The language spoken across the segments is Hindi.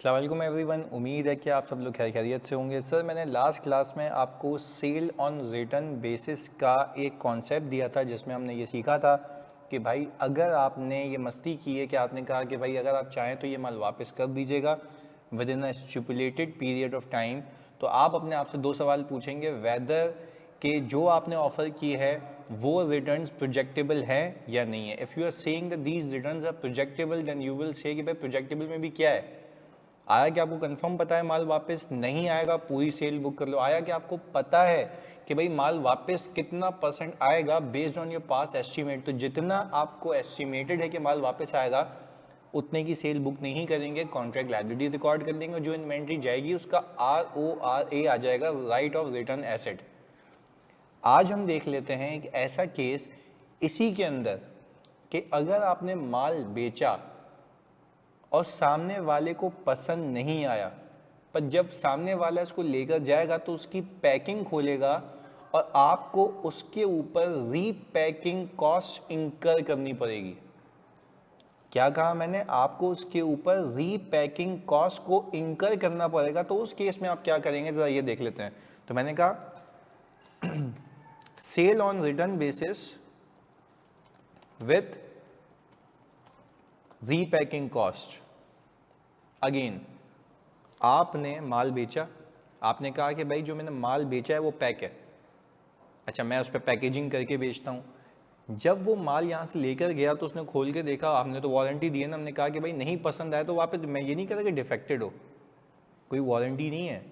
अस्सलाम वालेकुम एवरीवन, उम्मीद है कि आप सब लोग खैर खैरियत से होंगे। सर मैंने लास्ट क्लास में आपको सेल ऑन रिटर्न बेसिस का एक कॉन्सेप्ट दिया था जिसमें हमने ये सीखा था कि भाई अगर आपने ये मस्ती की है कि आपने कहा कि भाई अगर आप चाहें तो ये माल वापस कर दीजिएगा with in a stipulated period of time, तो आप अपने आप से दो सवाल पूछेंगे वेदर कि जो आपने ऑफ़र की है वो रिटर्न्स प्रोजेक्टेबल है या नहीं है। If you are saying that these returns are projectable then you will say कि भाई प्रोजेक्टेबल में भी क्या है। आया कि आपको कंफर्म पता है माल वापस नहीं आएगा, पूरी सेल बुक कर लो। आया कि आपको पता है कि भाई माल वापस कितना परसेंट आएगा based on your pass estimate, तो जितना आपको एस्टिमेटेड है कि माल वापस आएगा उतने की सेल बुक नहीं करेंगे, कॉन्ट्रैक्ट लायबिलिटी रिकॉर्ड कर देंगे, जो इन्वेंट्री जाएगी उसका RORA आ जाएगा, राइट ऑफ रिटर्न एसेट। आज हम देख लेते हैं एक ऐसा केस इसी के अंदर कि अगर आपने माल बेचा और सामने वाले को पसंद नहीं आया, पर जब सामने वाला इसको लेकर जाएगा तो उसकी पैकिंग खोलेगा और आपको उसके ऊपर रीपैकिंग कॉस्ट इंकर करनी पड़ेगी। क्या कहा मैंने? आपको उसके ऊपर रीपैकिंग कॉस्ट को इंकर करना पड़ेगा। तो उस केस में आप क्या करेंगे जरा ये देख लेते हैं। तो मैंने कहा sale on return basis with repacking cost. Again आपने माल बेचा, आपने कहा कि भाई जो मैंने माल बेचा है वो पैक है, अच्छा मैं उस पर पैकेजिंग करके बेचता हूँ। जब वो माल यहाँ से लेकर गया तो उसने खोल के देखा, आपने तो वारंटी दी है ना, हमने कहा कि भाई नहीं पसंद आया तो वापस, मैं ये नहीं कहता कि डिफेक्टेड हो, कोई वारंटी नहीं है,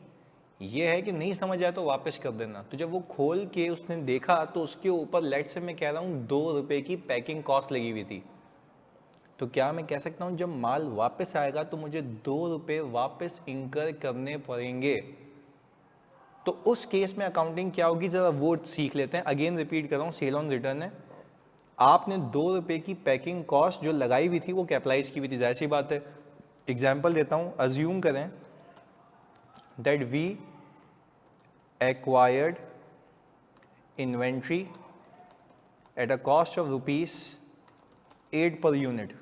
ये है कि नहीं समझ आया तो वापस कर देना। तो जब वो खोल के उसने देखा तो उसके ऊपर लेट से मैं कह रहा हूँ 2 रुपये की पैकिंग कॉस्ट लगी हुई थी। तो क्या मैं कह सकता हूँ जब माल वापस आएगा तो मुझे 2 रुपये वापस इंकर करने पड़ेंगे। तो उस केस में अकाउंटिंग क्या होगी ज़रा वो सीख लेते हैं। अगेन रिपीट कर रहा हूँ, सेल ऑन रिटर्न है, आपने 2 रुपये की पैकिंग कॉस्ट जो लगाई हुई थी वो कैपिटलाइज की हुई थी, जाहिर सी बात है। एग्जाम्पल देता हूँ, अज्यूम करें that we acquired inventory at a cost of ₹8 per unit,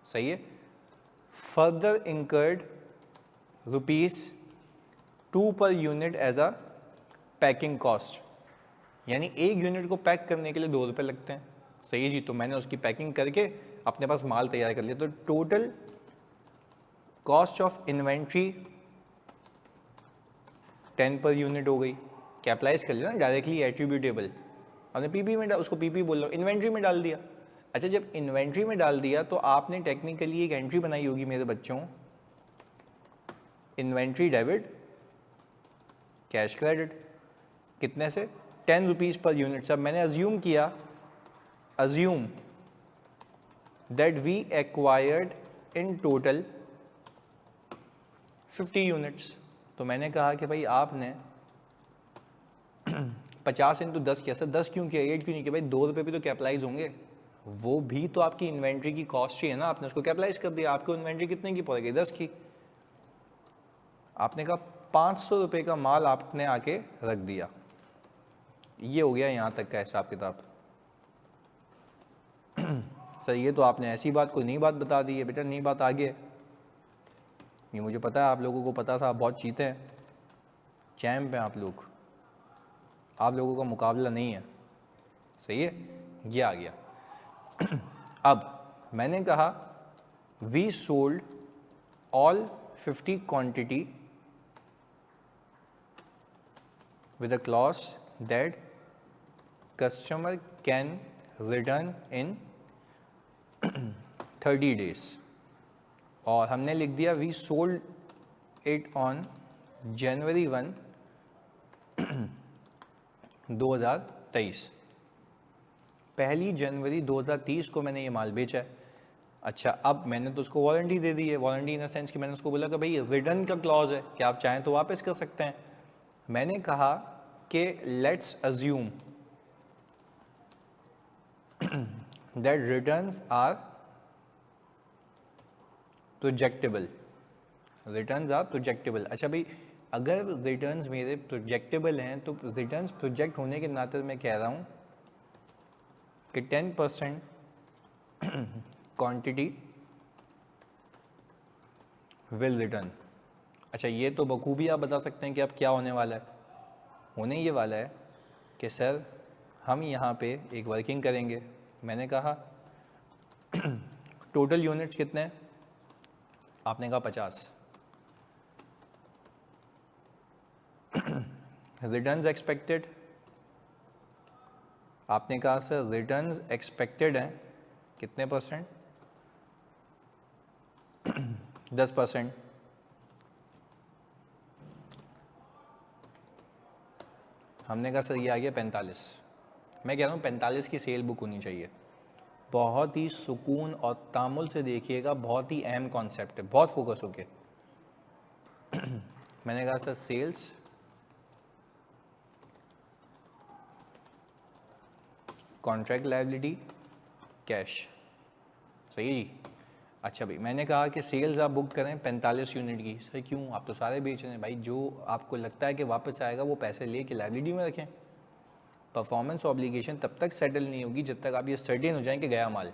सही है। Further incurred ₹2 per unit as a packing cost, यानी एक यूनिट को पैक करने के लिए 2 रुपये लगते हैं, सही है जी। तो मैंने उसकी पैकिंग करके अपने पास माल तैयार कर लिया, तो total cost of inventory 10 per unit हो गई। कैपिटलाइज कर लिया ना डायरेक्टली एट्रीब्यूटेबल, हमने पीपी में उसको पीपी बोल रहा हूँ, इन्वेंट्री में डाल दिया। अच्छा जब इन्वेंट्री में डाल दिया तो आपने टेक्निकली एक एंट्री बनाई होगी मेरे बच्चों, इन्वेंट्री डेबिट कैश क्रेडिट, कितने से? 10 रुपीज़ पर यूनिट। सब मैंने अज्यूम किया, assume that we acquired in total 50 units. तो मैंने कहा कि भाई आपने 50 इंटू 10 किया। सर 10 क्यों किया, 8 क्यों नहीं किया? भाई 2 रुपये भी तो कैपिटलाइज होंगे, वो भी तो आपकी इन्वेंट्री की कॉस्ट ही है ना, आपने उसको कैपिटलाइज कर दिया। आपको इन्वेंट्री कितने की पड़ेगी? 10 की। आपने कहा 500 रुपये का माल आपने आके रख दिया, ये हो गया यहाँ तक का हिसाब किताब। सर ये तो आपने ऐसी बात कोई नई बात बता दी है। बेटा नई बात आगे है, ये मुझे पता है, आप लोगों को पता था, आप बहुत चीते हैं, चैम्प हैं आप लोग, आप लोगों का मुकाबला नहीं है, सही है। ये आ गया। अब मैंने कहा we sold all 50 quantity with a clause that customer can return in 30 days, और हमने लिख दिया we sold it on January 1, 2023। 1 जनवरी 2030 को मैंने ये माल बेचा है। अच्छा अब मैंने तो उसको वारंटी दे दी है, वारंटी इन द सेंस कि मैंने उसको बोला कि भाई रिटर्न का क्लॉज है कि आप चाहें तो वापस कर सकते हैं। मैंने कहा कि let's assume that returns are projectable, returns are projectable. अच्छा भाई अगर रिटर्न्स मेरे प्रोजेक्टेबल हैं तो रिटर्न्स प्रोजेक्ट होने के नाते मैं कह रहा हूँ कि 10% क्वांटिटी विल रिटर्न। अच्छा, ये तो बखूबी आप बता सकते हैं कि अब क्या होने वाला है। होने ये वाला है कि सर हम यहाँ पे एक वर्किंग करेंगे। मैंने कहा टोटल यूनिट्स कितने हैं, आपने कहा 50। रिटर्न्स एक्सपेक्टेड, आपने कहा सर रिटर्न्स एक्सपेक्टेड हैं कितने %? 10%। हमने कहा सर ये आ गया 45। मैं कह रहा हूँ 45 की सेल बुक होनी चाहिए। बहुत ही सुकून और तामुल से देखिएगा, बहुत ही अहम कॉन्सेप्ट है, बहुत फोकस होके। मैंने कहा sir sales contract liability cash, सही जी। अच्छा भाई, मैंने कहा कि सेल्स आप बुक करें 45 यूनिट की। सर क्यों, आप तो सारे बेच रहे हैं भाई, जो आपको लगता है कि वापस आएगा वो पैसे लेके लायबिलिटी में रखें। परफॉर्मेंस ऑब्लिगेशन तब तक सेटल नहीं होगी जब तक आप ये सर्टेन हो जाएं कि गया माल।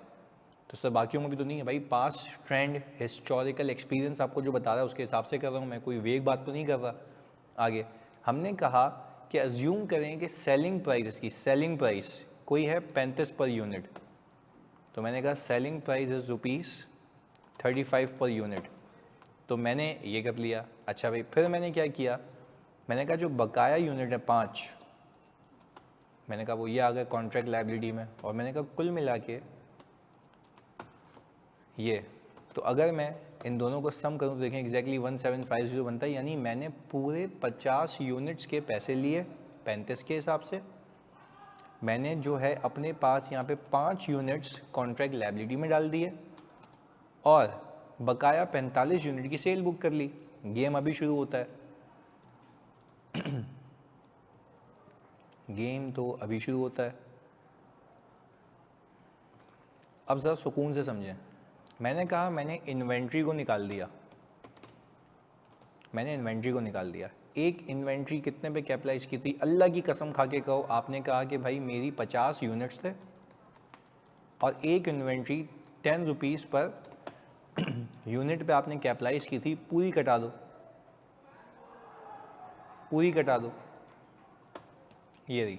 तो सर बाकियों में भी तो नहीं है भाई, पास्ट ट्रेंड हिस्टोरिकल एक्सपीरियंस आपको जो बता रहा है उसके हिसाब से कर रहा हूँ मैं, कोई वेग बात तो नहीं कर रहा। आगे हमने कहा कि अज्यूम करें कि सेलिंग प्राइस, इसकी सेलिंग प्राइस कोई है 35 पर यूनिट, तो मैंने कहा selling price is ₹35 per unit, तो मैंने ये कर लिया। अच्छा भाई, फिर मैंने क्या किया, मैंने कहा जो बकाया यूनिट है 5, मैंने कहा वो ये आ गया कॉन्ट्रैक्ट लायबिलिटी में, और मैंने कहा कुल मिला के ये, तो अगर मैं इन दोनों को सम करूँ तो देखें एग्जैक्टली 1750 बनता है, यानी मैंने पूरे 50 यूनिट्स के पैसे लिए 35 के हिसाब से। मैंने जो है अपने पास यहाँ पे 5 यूनिट्स कॉन्ट्रैक्ट लायबिलिटी में डाल दिए और बकाया 45 यूनिट की सेल बुक कर ली। गेम अभी शुरू होता है। गेम तो अभी शुरू होता है। अब ज़रा सुकून से समझें। मैंने कहा मैंने इन्वेंट्री को निकाल दिया, मैंने इन्वेंट्री को निकाल दिया। एक इन्वेंट्री कितने पे कैपिटलाइज की थी, अल्लाह की कसम खा के कहो, आपने कहा कि भाई मेरी 50 यूनिट्स थे और एक इन्वेंट्री 10 रुपीज़ पर यूनिट पे आपने कैपिटलाइज की थी, पूरी कटा दो, पूरी कटा दो। ये रही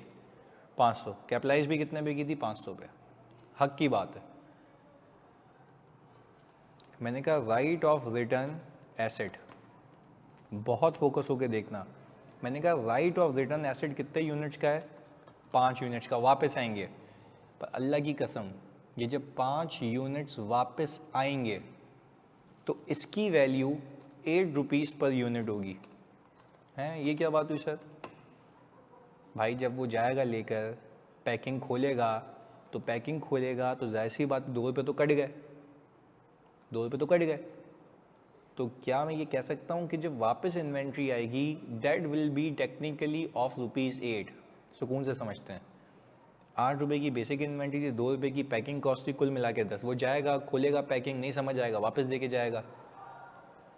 500, कैपिटलाइज भी कितने पे की थी, 500 पे। हक की बात है। मैंने कहा राइट ऑफ रिटर्न एसेट, बहुत फोकस होकर देखना। मैंने कहा राइट ऑफ रिटर्न एसेट कितने यूनिट्स का है, 5 यूनिट्स का, वापस आएंगे। पर अल्लाह की कसम, ये जब 5 यूनिट्स वापस आएंगे तो इसकी वैल्यू 8 रुपीज़ पर यूनिट होगी। हैं, ये क्या बात हुई सर? भाई जब वो जाएगा लेकर, पैकिंग खोलेगा, तो पैकिंग खोलेगा तो जाहिर सी बात 2 रुपये तो कट गए, 2 रुपये तो कट गए। तो क्या मैं ये कह सकता हूँ कि जब वापस इन्वेंट्री आएगी that will be technically of ₹8। सुकून से समझते हैं। 8 रुपये की बेसिक इन्वेंट्री थी, 2 रुपये की पैकिंग कॉस्ट थी, कुल मिला के 10। वो जाएगा खोलेगा, पैकिंग नहीं समझ आएगा, वापस दे के जाएगा।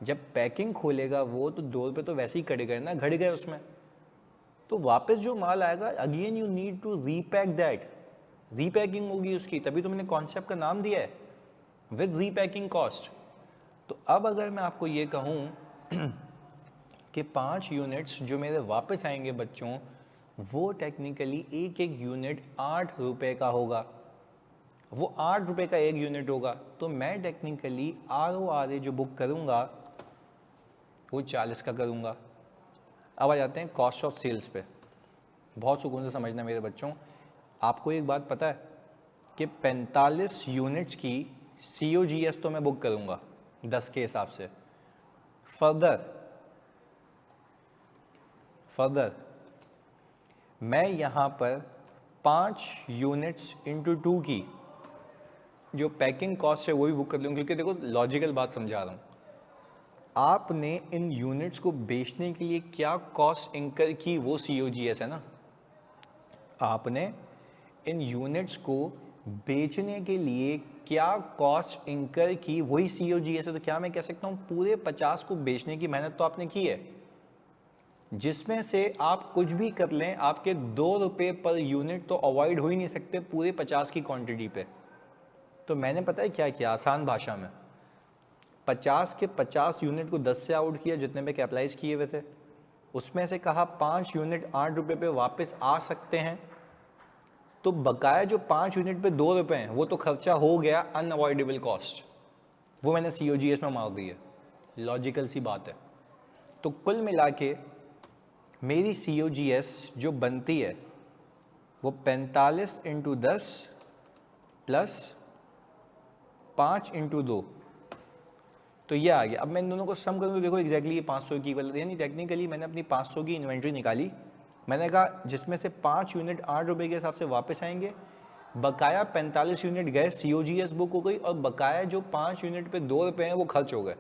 जब पैकिंग खोलेगा वो, तो 2 रुपये तो वैसे ही कट गए ना, घट गए उसमें। तो वापस जो माल आएगा again you need to repack that, repacking होगी उसकी, तभी तो मैंने कॉन्सेप्ट का नाम दिया है विद रीपैकिंग कॉस्ट। तो अब अगर मैं आपको ये कहूँ कि 5 यूनिट्स जो मेरे वापस आएंगे बच्चों, वो टेक्निकली एक एक यूनिट 8 रुपये का होगा, वो 8 रुपये का एक यूनिट होगा। तो मैं टेक्निकली RORA जो बुक करूँगा वो 40 का करूँगा। अब आ जाते हैं कॉस्ट ऑफ सेल्स पे। बहुत सुकून से समझना मेरे बच्चों, आपको एक बात पता है कि 45 यूनिट्स की COGS तो मैं बुक करूँगा 10 के हिसाब से। फर्दर मैं यहाँ पर 5 यूनिट्स इंटू 2 की जो पैकिंग कॉस्ट है वो भी बुक कर लूँगा, क्योंकि देखो लॉजिकल बात समझा रहा हूँ। आपने इन यूनिट्स को बेचने के लिए क्या कॉस्ट इंकर की वो COGS है ना। आपने इन यूनिट्स को बेचने के लिए क्या कॉस्ट इंकर की वही COGS है। तो क्या मैं कह सकता हूँ पूरे 50 को बेचने की मेहनत तो आपने की है, जिसमें से आप कुछ भी कर लें आपके 2 रुपये पर यूनिट तो अवॉइड हो ही नहीं सकते पूरे 50 की क्वांटिटी पे। तो मैंने पता है क्या किया, आसान भाषा में 50 के 50 यूनिट को 10 से आउट किया जितने पे कैपिटलाइज किए हुए थे, उसमें से कहा 5 यूनिट 8 रुपये पे वापस आ सकते हैं, तो बकाया जो 5 यूनिट पे 2 रुपये हैं वो तो खर्चा हो गया, अनअवॉइडेबल कॉस्ट, वो मैंने COGS में मार दी है। लॉजिकल सी बात है। तो कुल मिला के मेरी COGS जो बनती है वो 45 इंटू 10 प्लस 5 इंटू 2, तो ये आ गया। अब मैं इन दोनों को सम करूँ तो देखो एग्जैक्टली ये 500 की इक्वल, यानी टेक्निकली मैंने अपनी 500 की इन्वेंट्री निकाली, मैंने कहा जिसमें से 5 यूनिट 8 रुपये के हिसाब से वापस आएंगे, बकाया 45 यूनिट गए, COGS बुक हो गई, और बकाया जो 5 यूनिट पे 2 रुपये हैं वो खर्च हो गए,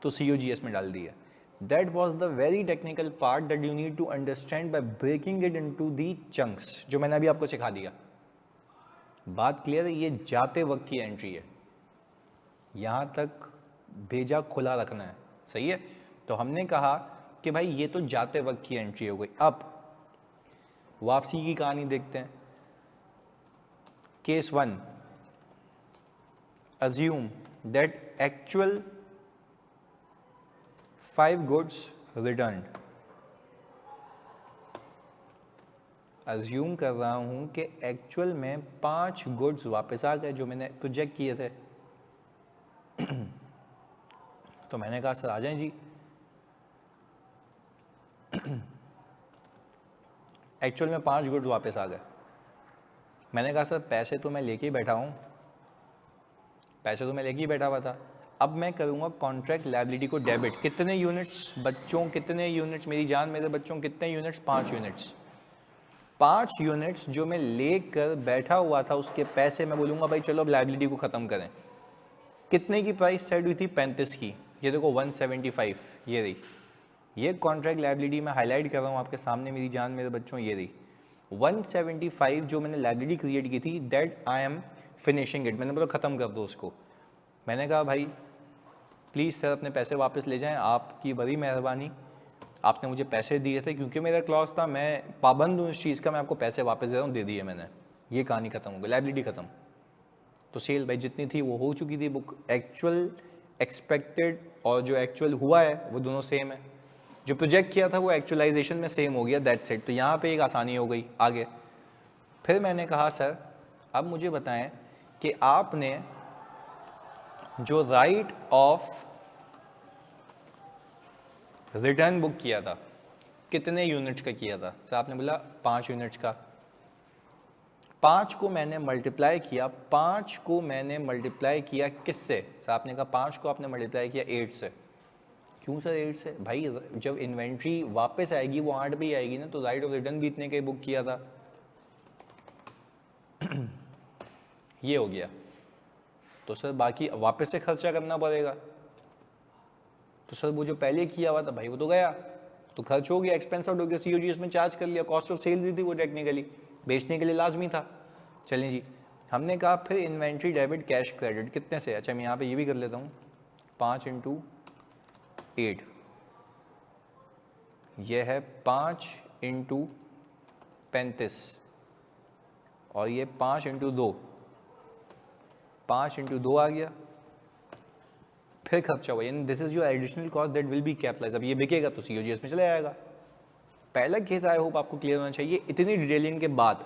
तो COGS में डाल दिया। That was the very technical part that you need to understand by breaking it into the chunks, जो मैंने अभी आपको सिखा दिया। बात क्लियर है? ये जाते वक्त की एंट्री है, यहाँ तक भेजा खुला रखना है, सही है। तो हमने कहा कि भाई ये तो जाते वक्त की एंट्री हो गई। अब वापसी की कहानी देखते हैं। Case 1, assume that actual 5 goods returned। Assume कर रहा हूं कि एक्चुअल में 5 गुड्स वापस आ गए जो मैंने प्रोजेक्ट किए थे। तो मैंने कहा सर आ जाएं जी। एक्चुअल में 5 गुड्स वापस आ गए। मैंने कहा सर पैसे तो मैं लेके ही बैठा हूँ, पैसे तो मैं लेके ही बैठा हुआ था, अब मैं करूँगा कॉन्ट्रैक्ट लायबिलिटी को डेबिट। कितने यूनिट्स बच्चों, कितने यूनिट्स मेरी जान मेरे बच्चों, कितने यूनिट्स? 5 यूनिट्स। 5 यूनिट्स जो मैं लेकर बैठा हुआ था उसके पैसे मैं बोलूँगा भाई चलो अब लायबिलिटी को ख़त्म करें। कितने की प्राइस सेट हुई थी? 35 की। ये देखो 175, ये रही। ये कॉन्ट्रैक्ट लायबिलिटी मैं हाईलाइट कर रहा हूँ आपके सामने मेरी जान मेरे बच्चों, ये रही 175 जो मैंने लायबिलिटी क्रिएट की थी, that I am finishing it. मैंने बोला ख़त्म कर दो उसको। मैंने कहा भाई प्लीज़ सर अपने पैसे वापस ले जाएं, आपकी बड़ी मेहरबानी, आपने मुझे पैसे दिए थे, क्योंकि मेरा क्लॉज था, मैं पाबंद हूँ इस चीज़ का, मैं आपको पैसे वापस दे रहा हूँ, दे दिए मैंने। ये कहानी ख़त्म हो गई, लायबिलिटी ख़त्म। तो सेल भाई जितनी थी वो हो चुकी थी बुक। एक्चुअल एक्सपेक्टेड और जो एक्चुअल हुआ है वो दोनों सेम है, जो प्रोजेक्ट किया था वो एक्चुअलाइजेशन में सेम हो गया, दैट्स इट। तो यहाँ पे एक आसानी हो गई आगे। फिर मैंने कहा सर अब मुझे बताएं कि आपने जो राइट ऑफ रिटर्न बुक किया था कितने यूनिट्स का किया था? सर आपने बोला 5 यूनिट्स का। 5 को मैंने मल्टीप्लाई किया, 5 को मैंने मल्टीप्लाई किया किससे? सर आपने कहा 5 को आपने मल्टीप्लाई किया 8 से। क्यों सर 8 से? भाई जब इन्वेंट्री वापस आएगी वो 8 भी आएगी ना, तो राइट ऑफ रिटर्न भी इतने का ही बुक किया था। ये हो गया। तो सर बाकी वापस से खर्चा करना पड़ेगा। तो सर वो जो पहले किया हुआ था भाई वो तो गया, तो खर्च हो गया, एक्सपेंस आउट हो गया, COGS में चार्ज कर लिया, कॉस्ट ऑफ सेल दी थी वो टेक्निकली बेचने के लिए लाजमी था। चलें जी, हमने कहा फिर इन्वेंट्री डेबिट कैश क्रेडिट कितने से? अच्छा मैं यहाँ पे ये भी कर लेता हूँ, 5 इंटू 8, यह है 5 इंटू 35, और ये 5 इंटू 2, 5 इंटू 2 आ गया। फिर खर्चा हुआ, यानी this is your additional cost that will be capitalize. अब ये बिकेगा तो COGS में चले आएगा। पहला केस आई होप आपको क्लियर होना चाहिए इतनी डिटेलिंग के बाद।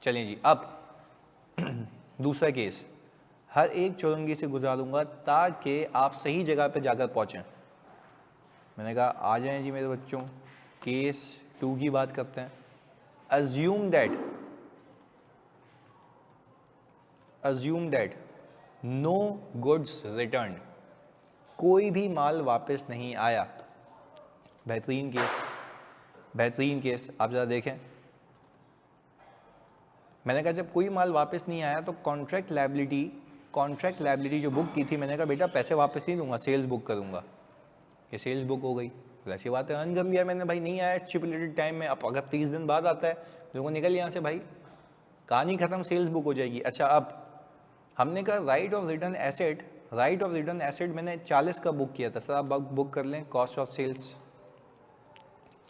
चलें जी, अब दूसरा केस, हर एक चौरंगी से गुजारूंगा ताकि आप सही जगह पे जाकर पहुंचें। मैंने कहा आ जाएं जी मेरे बच्चों, केस 2 की बात करते हैं। assume that no goods returned, कोई भी माल वापस नहीं आया। बेहतरीन केस, बेहतरीन केस। आप ज़रा देखें, मैंने कहा जब कोई माल वापस नहीं आया तो कॉन्ट्रैक्ट लायबिलिटी जो बुक की थी, मैंने कहा बेटा पैसे वापस नहीं दूंगा, सेल्स बुक करूंगा। ये सेल्स बुक हो गई, ऐसी बात है, अर्न कर लिया मैंने भाई, नहीं आया स्टिपुलेटेड टाइम में। अब अगर 30 दिन बाद आता है तो निकल यहाँ से भाई, कहानी ख़त्म, सेल्स बुक हो जाएगी। अच्छा अब हमने कहा राइट ऑफ रिटर्न एसेट मैंने 40 का बुक किया था। सर आप बुक कर लें, कॉस्ट ऑफ सेल्स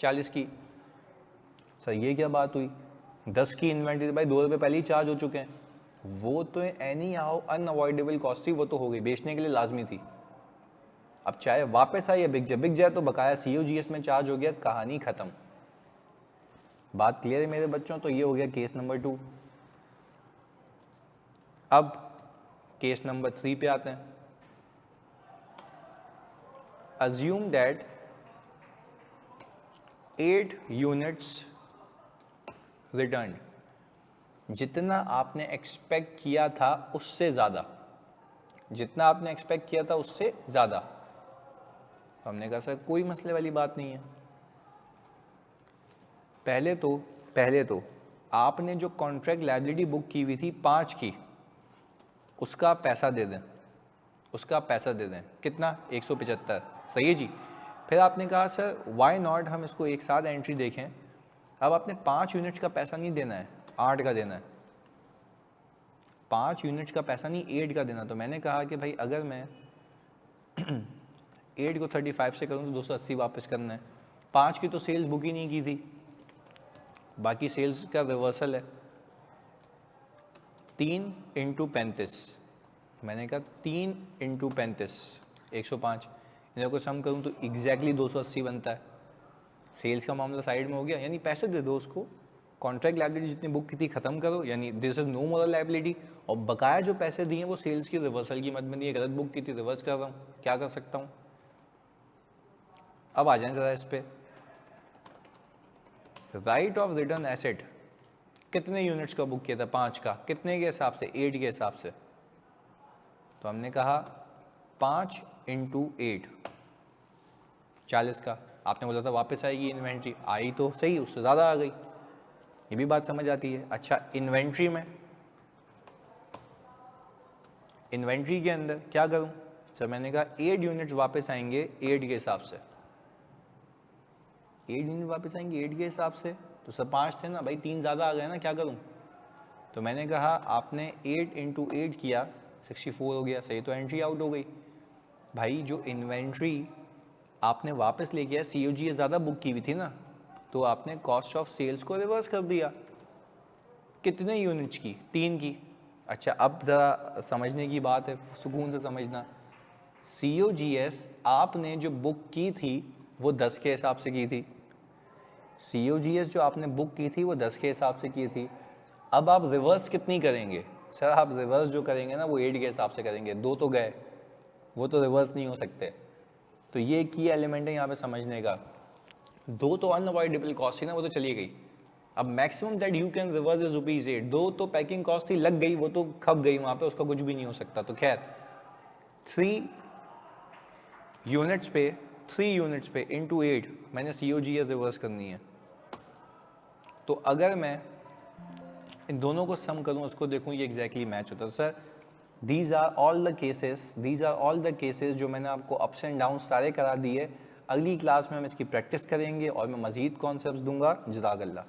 40 की। सर ये क्या बात हुई, 10 की इन्वेंट्री भाई 2 रुपये पहले ही चार्ज हो चुके हैं। वो तो एनी हाउ अनअवॉइडेबल कॉस्ट थी, वो तो हो गई, बेचने के लिए लाजमी थी। अब चाहे वापस आए या बिक जाए तो बकाया COGS में चार्ज हो गया, कहानी खत्म। बात क्लियर है मेरे बच्चों? तो ये हो गया केस नंबर 2। अब केस नंबर 3 पे आते हैं। अज्यूम दैट 8 यूनिट्स रिटर्न, जितना आपने एक्सपेक्ट किया था उससे ज़्यादा, जितना आपने एक्सपेक्ट किया था उससे ज़्यादा। हमने कहा सर कोई मसले वाली बात नहीं है। पहले तो आपने जो कॉन्ट्रैक्ट लायबिलिटी बुक की हुई थी 5 की, उसका पैसा दे दें, उसका पैसा दे दें। कितना? 175। सही है जी। फिर आपने कहा सर वाई नॉट हम इसको एक साथ एंट्री देखें। अब आपने 5 यूनिट्स का पैसा नहीं देना है, 8 का देना है। 5 यूनिट्स का पैसा नहीं, 8 का देना। तो मैंने कहा कि भाई अगर मैं 8 को 35 से करूँ तो 280 वापस करना है। 5 की तो सेल्स बुक ही नहीं की थी, बाकी सेल्स का रिवर्सल है। 3 इंटू 35, मैंने कहा 3 इंटू 35 105, इन्हें को सम करूँ तो एग्जैक्टली 280 बनता है। सेल्स का मामला साइड में हो गया, यानी पैसे दे दो उसको, कॉन्ट्रैक्ट लायबिलिटी जितनी बुक की थी खत्म करो, यानी this is no more liability. और बकाया जो पैसे दिए वो सेल्स की रिवर्सल की मद में दिए, गलत बुक की थी रिवर्स कर रहा हूँ, क्या कर सकता हूँ। अब आ जाए ज़रा इस पे, राइट ऑफ रिटर्न एसेट कितने यूनिट्स का बुक किया था? 5 का। कितने के हिसाब से? 8 के हिसाब से। तो हमने कहा 5 इंटू 8 40 का। आपने बोला था वापस आएगी इन्वेंट्री, आई तो सही, उससे ज़्यादा आ गई, ये भी बात समझ आती है। अच्छा इन्वेंट्री में, इन्वेंट्री के अंदर क्या करूं? सर मैंने कहा 8 यूनिट्स वापस आएंगे 8 के हिसाब से, 8 यूनिट वापस आएंगे 8 के हिसाब से। तो सर 5 थे ना भाई, 3 ज़्यादा आ गए ना, क्या करूं? तो मैंने कहा आपने 8 इंटू 8 किया, 64 हो गया, सही। तो एंट्री आउट हो गई। भाई जो इन्वेंट्री आपने वापस लेके आया, COGS ज़्यादा बुक की हुई थी ना, तो आपने कॉस्ट ऑफ सेल्स को रिवर्स कर दिया। कितने यूनिट्स की? 3 की। अच्छा अब ज़रा समझने की बात है, सुकून से समझना। COGS आपने जो बुक की थी वो 10 के हिसाब से की थी। COGS जो आपने बुक की थी वो 10 के हिसाब से की थी। अब आप रिवर्स कितनी करेंगे? सर आप रिवर्स जो करेंगे ना वो 8 के हिसाब से करेंगे। 2 तो गए, वो तो रिवर्स नहीं हो सकते। तो ये की एलिमेंट है यहाँ पे समझने का। 2 तो अनअवॉइडेबल कॉस्ट थी ना, वो तो चली गई। अब maximum that you can reverse is ₹8। 2 तो पैकिंग कॉस्ट थी, लग गई, वो तो खप गई वहाँ पे, उसका कुछ भी नहीं हो सकता। तो खैर 3 यूनिट्स पे इंटू 8 मैंने COGS रिवर्स करनी है। तो अगर मैं इन दोनों को सम करूँ, उसको देखूँ ये एग्जैक्टली मैच होता है। Sir these are all the cases जो मैंने आपको अप्स एंड डाउन सारे करा दिए। अगली क्लास में हम इसकी प्रैक्टिस करेंगे और मैं मज़ीद कॉन्सेप्ट्स दूंगा। जज़ाकल्लाह।